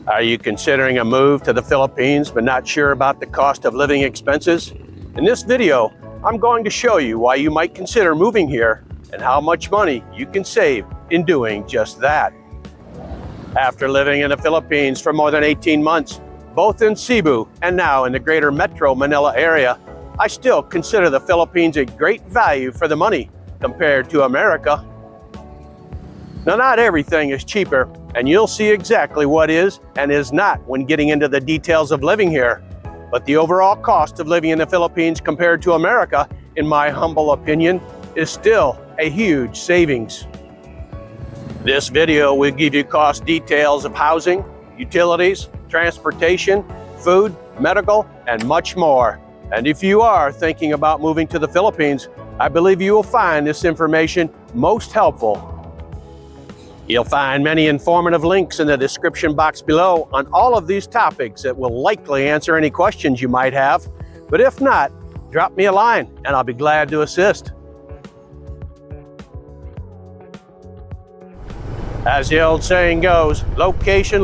Are you considering a move to the Philippines but not sure about the cost of living expenses? In this video, I'm going to show you why you might consider moving here and how much money you can save in doing just that. After living in the Philippines for more than 18 months, both in Cebu and now in the greater Metro Manila area, I still consider the Philippines a great value for the money compared to America. Now, not everything is cheaper, and you'll see exactly what is and is not when getting into the details of living here. But the overall cost of living in the Philippines compared to America, in my humble opinion, is still a huge savings. This video will give you cost details of housing, utilities, transportation, food, medical, and much more. And if you are thinking about moving to the Philippines, I believe you will find this information most helpful. You'll find many informative links in the description box below on all of these topics that will likely answer any questions you might have. But if not, drop me a line and I'll be glad to assist. As the old saying goes, location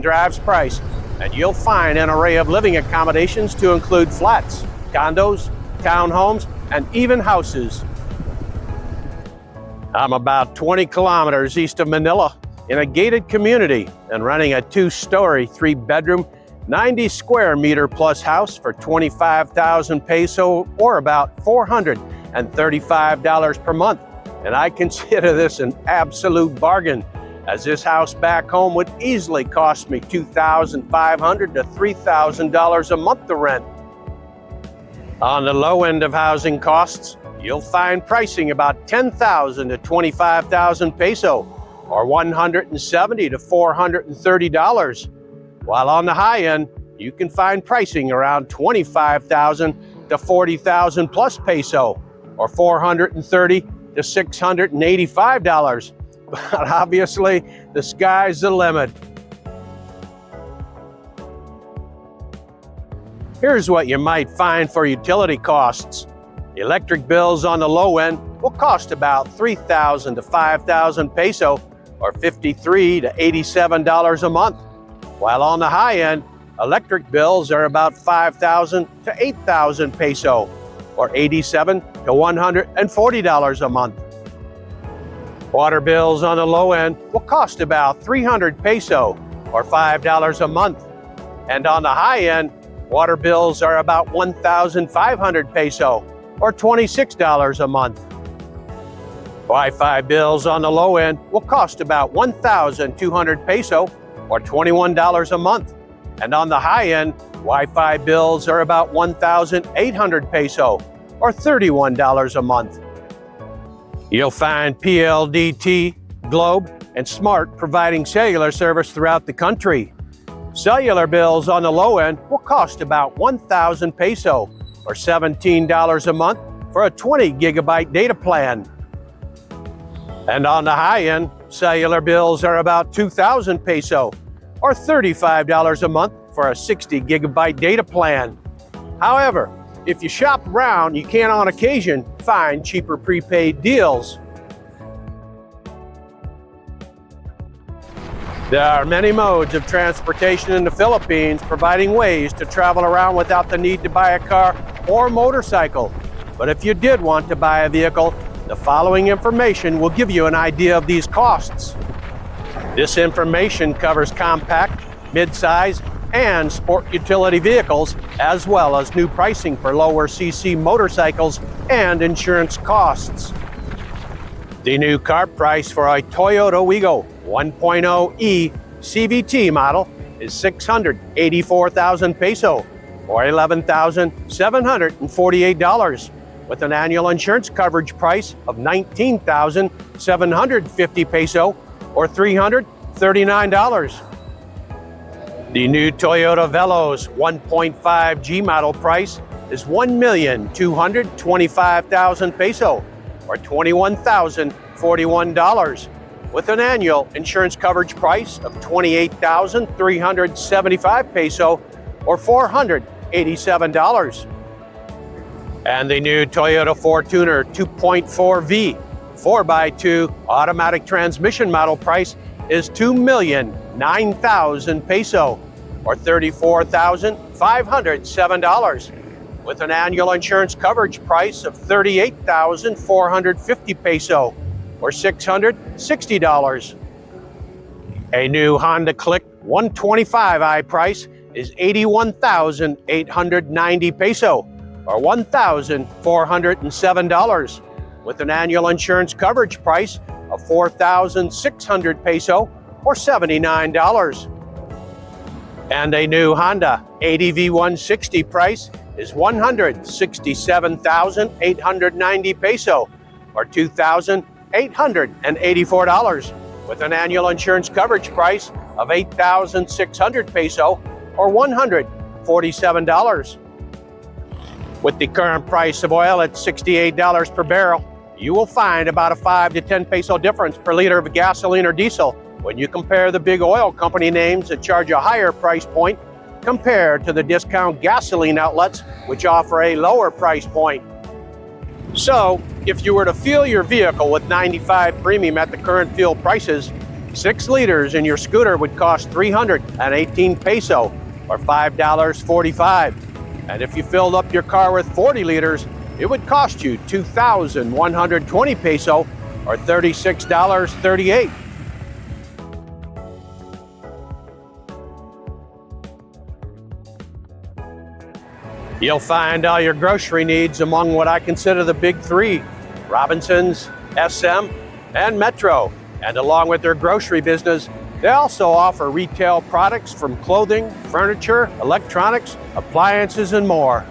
drives price, and you'll find an array of living accommodations to include flats, condos, townhomes, and even houses. I'm about 20 kilometers east of Manila in a gated community and renting a 2-story, 3-bedroom, 90 square meter plus house for 25,000 peso or about $435 per month. And I consider this an absolute bargain, as this house back home would easily cost me $2,500 to $3,000 a month to rent. On the low end of housing costs, you'll find pricing about 10,000 to 25,000 peso, or $170 to $430. While on the high end, you can find pricing around 25,000 to 40,000 plus peso, or $430 to $685. But obviously, the sky's the limit. Here's what you might find for utility costs. Electric bills on the low end will cost about 3,000 to 5,000 peso, or $53 to $87 a month. While on the high end, electric bills are about 5,000 to 8,000 peso, or $87 to $140 a month. Water bills on the low end will cost about 300 peso, or $5 a month. And on the high end, water bills are about 1,500 peso, or $26 a month. Wi-Fi bills on the low end will cost about 1,200 peso, or $21 a month. And on the high end, Wi-Fi bills are about 1,800 peso, or $31 a month. You'll find PLDT, Globe, and Smart providing cellular service throughout the country. Cellular bills on the low end will cost about 1,000 peso, or $17 a month for a 20 gigabyte data plan. And on the high end, cellular bills are about 2,000 peso, or $35 a month for a 60 gigabyte data plan. However, if you shop around, you can on occasion find cheaper prepaid deals. There are many modes of transportation in the Philippines, providing ways to travel around without the need to buy a car or motorcycle. But if you did want to buy a vehicle, the following information will give you an idea of these costs. This information covers compact, mid-size, and sport utility vehicles, as well as new pricing for lower cc motorcycles and insurance costs. The new car price for a Toyota Wigo 1.0e CVT model is 684,000 peso, or $11,748, with an annual insurance coverage price of 19,750 peso, or $339. The new Toyota Veloz 1.5G model price is 1,225,000 peso, or $21,041, with an annual insurance coverage price of 28,375 peso, or $487. And the new Toyota Fortuner 2.4V 4x2 automatic transmission model price is 2,009,000 peso, or $34,507, with an annual insurance coverage price of 38,450 peso, or $660. A new Honda Click 125i price is 81,890 peso, or $1,407, with an annual insurance coverage price of 4,600 peso, or $79. And a new Honda ADV 160 price is 167,890 peso, or $2,884, with an annual insurance coverage price of 8,600 peso, or $147. With the current price of oil at $68 per barrel, you will find about a 5 to 10 peso difference per liter of gasoline or diesel when you compare the big oil company names that charge a higher price point compared to the discount gasoline outlets which offer a lower price point. So, if you were to fuel your vehicle with 95 premium at the current fuel prices, 6 liters in your scooter would cost 318 peso, or $5.45. And if you filled up your car with 40 liters, it would cost you 2,120 peso, or $36.38. You'll find all your grocery needs among what I consider the big three: Robinsons, SM, and Metro. And along with their grocery business, they also offer retail products from clothing, furniture, electronics, appliances, and more.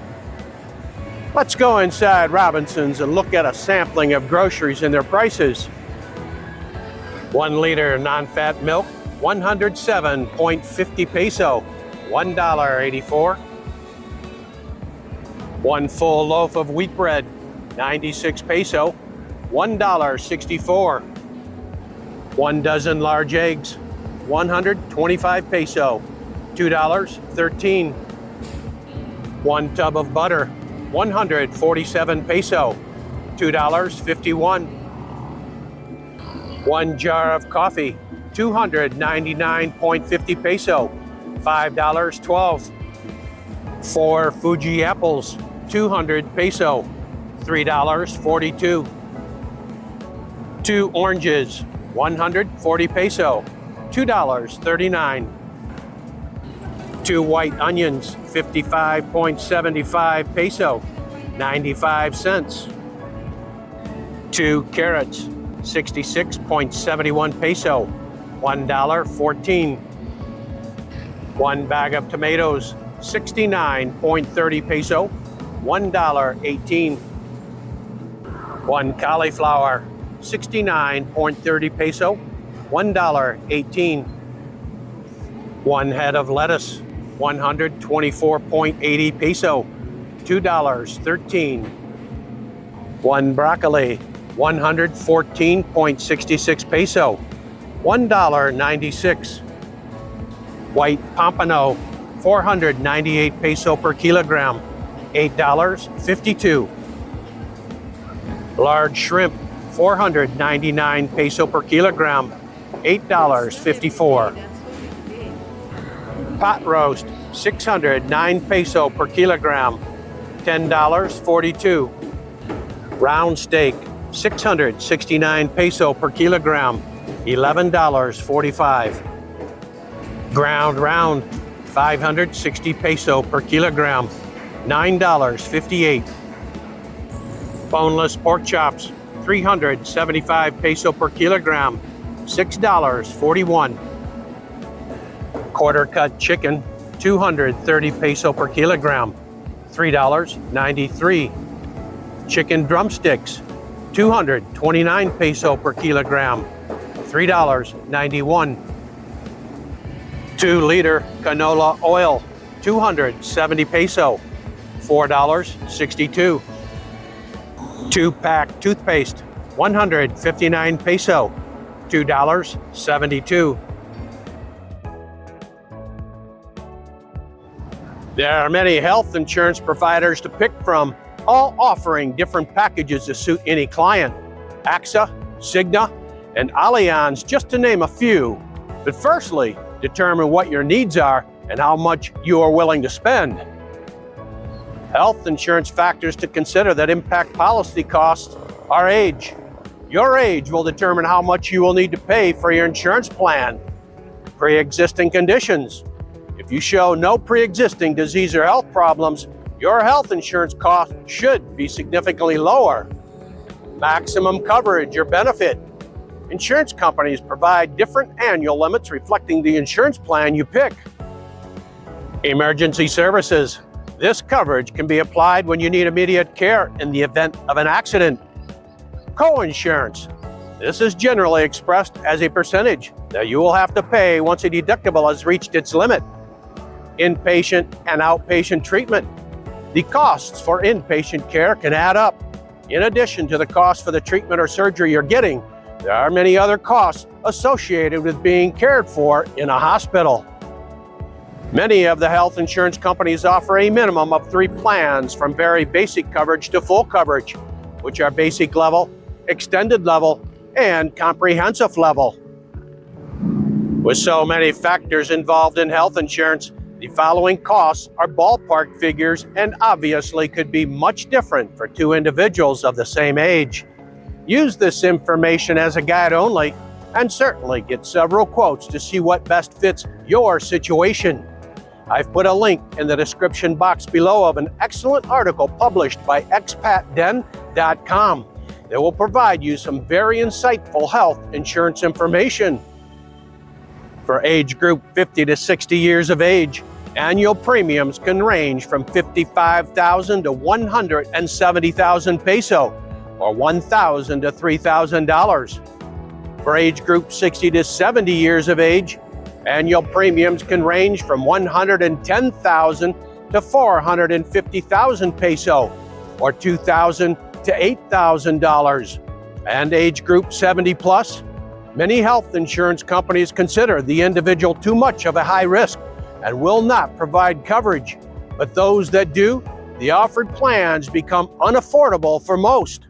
Let's go inside Robinsons and look at a sampling of groceries and their prices. 1 liter non-fat milk, 107.50 peso, $1.84. 1 full loaf of wheat bread, 96 peso, $1.64. 1 dozen large eggs, 125 peso, $2.13. 1 tub of butter, 147 peso, $2.51. 1 jar of coffee, 299.50 peso, $5.12. 4 Fuji apples, 200 peso, $3.42. 2 oranges, 140 peso, $2.39. 2 white onions, 55.75 peso, 95 cents. 2 carrots, 66.71 peso, $1.14. 1 bag of tomatoes, 69.30 peso, $1.18. 1 cauliflower, 69.30 peso, $1.18. 1 head of lettuce, 124.80 peso, $2.13. 1 broccoli, 114.66 peso, $1.96. White pompano, 498 peso per kilogram, $8.52. Large shrimp, 499 peso per kilogram, $8.54. Pot roast, 609 peso per kilogram, $10.42. Round steak, 669 peso per kilogram, $11.45. Ground round, 560 peso per kilogram, $9.58. Boneless pork chops, 375 peso per kilogram, $6.41. Quarter cut chicken, 230 peso per kilogram, $3.93. Chicken drumsticks, 229 peso per kilogram, $3.91. 2 liter canola oil, 270 peso, $4.62. 2-pack toothpaste, 159 peso, $2.72. There are many health insurance providers to pick from, all offering different packages to suit any client. AXA, Cigna, and Allianz, just to name a few. But firstly, determine what your needs are and how much you are willing to spend. Health insurance factors to consider that impact policy costs are age. Your age will determine how much you will need to pay for your insurance plan. Pre-existing conditions. If you show no pre-existing disease or health problems, your health insurance cost should be significantly lower. Maximum coverage or benefit. Insurance companies provide different annual limits reflecting the insurance plan you pick. Emergency services. This coverage can be applied when you need immediate care in the event of an accident. Co-insurance. This is generally expressed as a percentage that you will have to pay once a deductible has reached its limit. Inpatient and outpatient treatment. The costs for inpatient care can add up. In addition to the cost for the treatment or surgery you're getting, there are many other costs associated with being cared for in a hospital. Many of the health insurance companies offer a minimum of 3 plans, from very basic coverage to full coverage, which are basic level, extended level, and comprehensive level. With so many factors involved in health insurance, the following costs are ballpark figures and obviously could be much different for 2 individuals of the same age. Use this information as a guide only, and certainly get several quotes to see what best fits your situation. I've put a link in the description box below of an excellent article published by expatden.com that will provide you some very insightful health insurance information. For age group 50 to 60 years of age, annual premiums can range from 55,000 to 170,000 peso, or $1,000 to $3,000. For age group 60 to 70 years of age, annual premiums can range from 110,000 to 450,000 peso, or $2,000 to $8,000. And age group 70 plus, many health insurance companies consider the individual too much of a high risk and will not provide coverage. But those that do, the offered plans become unaffordable for most.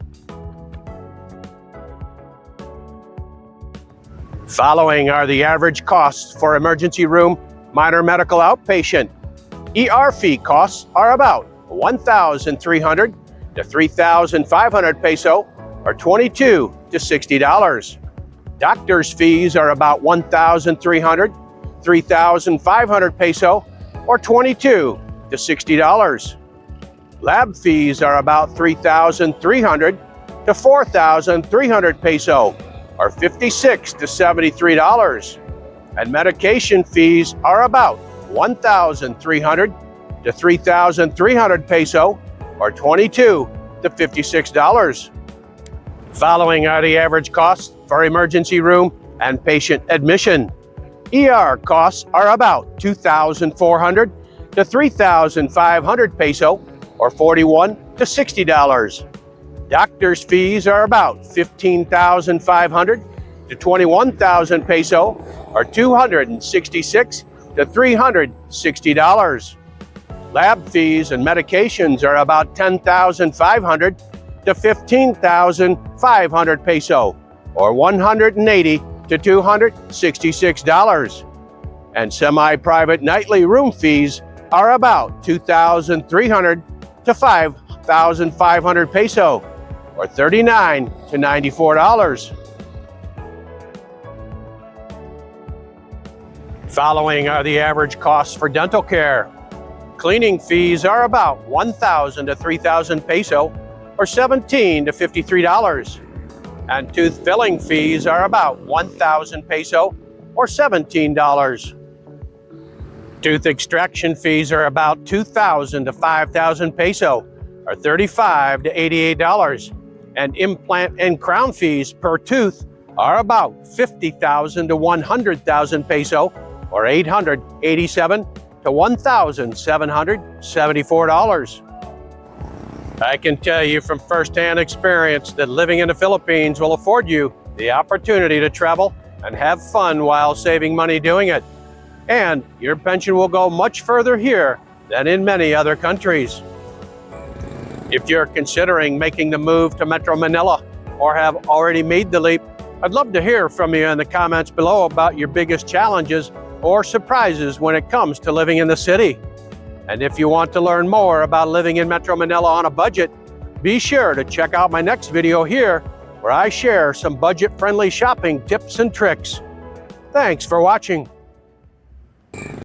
Following are the average costs for emergency room, minor medical outpatient. ER fee costs are about 1,300 to 3,500 peso, or $22 to $60. Doctor's fees are about 1,300, 3,500 peso, or $22 to $60. Lab fees are about 3,300 to 4,300 peso, or $56 to $73. And medication fees are about 1,300 to 3,300 peso, or $22 to $56. Following are the average costs for emergency room and patient admission. ER costs are about 2,400 to 3,500 peso, or $41 to $60. Doctor's fees are about 15,500 to 21,000 peso, or $266 to $360. Lab fees and medications are about 10,500 to 15,500 peso, or $180 to $266. And semi-private nightly room fees are about 2,300 to 5,500 peso, or $39 to $94. Following are the average costs for dental care. Cleaning fees are about 1,000 to 3,000 peso, or $17 to $53. And tooth filling fees are about 1,000 peso, or $17. Tooth extraction fees are about 2,000 to 5,000 peso, or $35 to $88. And implant and crown fees per tooth are about 50,000 to 100,000 peso, or $887 to $1,774. I can tell you from firsthand experience that living in the Philippines will afford you the opportunity to travel and have fun while saving money doing it. And your pension will go much further here than in many other countries. If you're considering making the move to Metro Manila or have already made the leap, I'd love to hear from you in the comments below about your biggest challenges or surprises when it comes to living in the city. And if you want to learn more about living in Metro Manila on a budget, be sure to check out my next video here where I share some budget-friendly shopping tips and tricks. Thanks for watching.